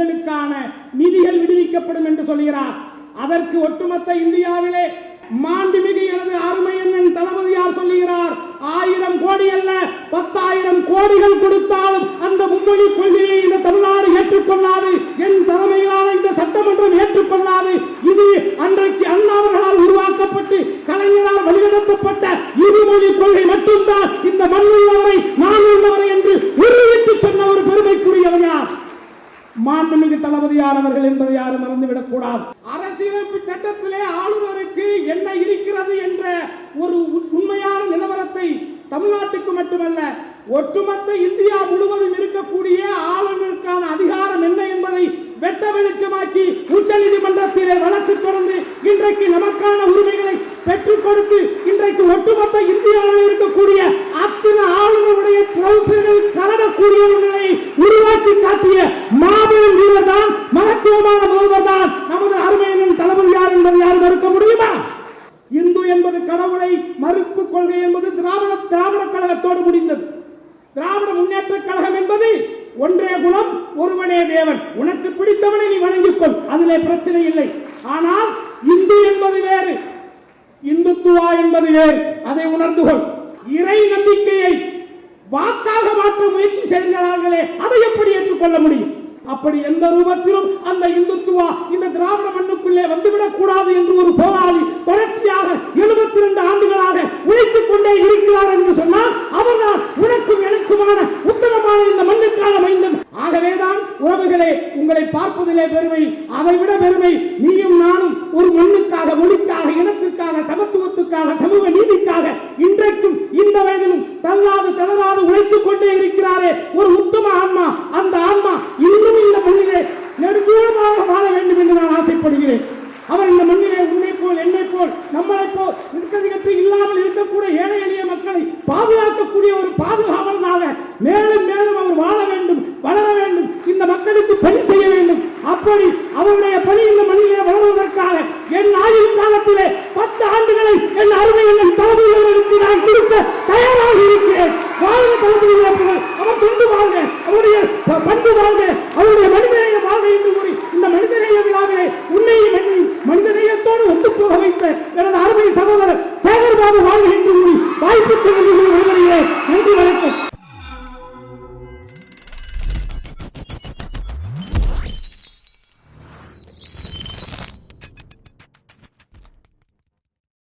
உங்களுக்கான நிதிகள் விடுவிக்கப்படும் என்று சொல்கிறார். அதற்கு ஒட்டுமொத்த இந்தியாவிலே மாண்புமிகு எனது அருமை அண்ணன் தளபதியார் சொல்லுகிறார், 1000 கோடி அல்ல 10,000 கோடிகள் கொடுத்தாலும் அந்த மும்மொழி கொள்கையை இந்த தமிழ்நாடு ஏற்றுக்கொள்ளாது, என் தலைமையிலான இந்த சட்டமன்றம் ஏற்றுக்கொள்ளாது. இது அன்றைக்கு அண்ணா அவர்களால் உருவாக்கப்பட்டு கலைஞரால் வழிநடத்தப்பட்ட இருமொழி கொள்கை மட்டும்தான் இந்த மண் உள்ளவரை நான் உள்ளவரை என்று உறுதிட்டு சொன்ன ஒரு பெருமைக்குரியவர் யார்? மாண்புமிகு தளபதியார் அவர்கள் என்பதை யாரும் மறந்துவிடக் கூடாது. அரசியலமைப்பு சட்டத்திலே ஆளுநருக்கு என்ன இருக்கிறது என்ற ஒரு உண்மையான நிலவரத்தை தமிழ்நாட்டுக்கு மட்டுமல்ல ஒட்டுமொத்த இந்தியா முழுவதும் இருக்கக்கூடிய ஆளுநருக்கான அதிகாரம் என்ன என்பதை வெட்ட வெளிச்சமாக்கி உச்ச நீதிமன்றத்திலே வழக்கு தொடர்ந்து இன்றைக்கு நமக்கான உரிமைகளை பெற்றுக் கொடுத்து இன்றைக்கு ஒட்டுமொத்த இந்தியாவில் இருக்கக்கூடிய அத்தனை ஆளுநருடைய ட்ரௌசர்கள் கலடக்கூடிய நிலையை உருவாக்கி காட்டிய மாபெரும் வீரர் தான், மகத்துவமான முதல்வர் தான் நமது அருமையின் தளபதியார் என்பதை யார் மறுக்க முடியுமா? இந்து என்பது கடவுளை மறுப்பு கொள்கை என்பது திராவிட கழகத்தோடு முடிந்தது. திராவிட முன்னேற்ற கழகம் என்பது ஒன்றே குலம் ஒருவனே தேவன், உனக்கு பிடித்தவனை நீ வணங்கிக் கொள், அதிலே பிரச்சனை இல்லை. ஆனால் இந்து என்பது வேறு, இந்துத்துவா என்பது வேறு, அதை உணர்ந்து கொள். இறை நம்பிக்கையை வாக்காக மாற்ற முயற்சி செய்கிறார்களே, அதை எப்படி ஏற்றுக்கொள்ள முடியும்? அப்படி எந்த ரூபத்திலும் அந்த இந்துத்துவா இந்த திராவிட மண்ணுக்குள்ளே வந்துவிடக் கூடாது என்று ஒரு போராளி தொடர்ச்சியாக 72 ஆண்டுகளாக உழைத்துக் கொண்டே இருக்கிறார் என்று சொன்னால் அவர்தான் உனக்கும் எனக்குமான உத்தமமான இந்த மண்ணுக்கான மைந்தன். ஆகவேதான் உறவுகளே, உங்களை பார்ப்பதிலே பெருமை, அதைவிட பெருமை நீயும் நானும் ஒரு மண்ணுக்காக, மொழிக்காக, இனத்திற்காக, சமத்துவத்துக்காக, சமூக நீதிக்காக இன்றைக்கும் இந்த வயதிலும் தள்ளாது தளராது உழைத்துக் கொண்டே இருக்கிறாரே ஒரு உத்தம ஆன்மா. அந்த ஆன்மா இன்னும் இந்த மண்ணிலே நெடுந்தூரமாக வாழ வேண்டும் என்று நான் ஆசைப்படுகிறேன். அவர் இந்த மண்ணிலே உன்னை போல் என்னை போல் நம்மளை போல் நிற்கதிகற்று இல்லாமல் இருக்கக்கூடிய ஏழை எளிய மக்களை பாதுகாக்கக்கூடிய ஒரு பாதுகாவலனாக மேலும் மேலும் அவர் வாழ வேண்டும், வளர வேண்டும், இந்த மக்களுக்கு பணி செய்ய வேண்டும். அப்படி அவருடைய பணி இந்த மண்ணிலே வளர்வதற்காக என் ஆயுள் காலத்திலே 10 ஆண்டுகளை என் அருமை என் தளபதிகளுக்கு நான் கொடுக்க தயாராக இருக்கிறேன். வாழ்க தளபதி இழப்புகள், அவர் தொண்டு வாழ்க, அவருடைய பண்பு வாழ்க, அவருடைய மனிதநேய வாழ்க என்று கூறி இந்த மனிதநேய விழாவிலே உன்னையும் என்னையும் மனிதநேயத்தோடு ஒத்துப்போக வைத்த எனது அருமை சகோதரர் சேகர் பாபு வாழ்க என்று கூறி வாய்ப்பு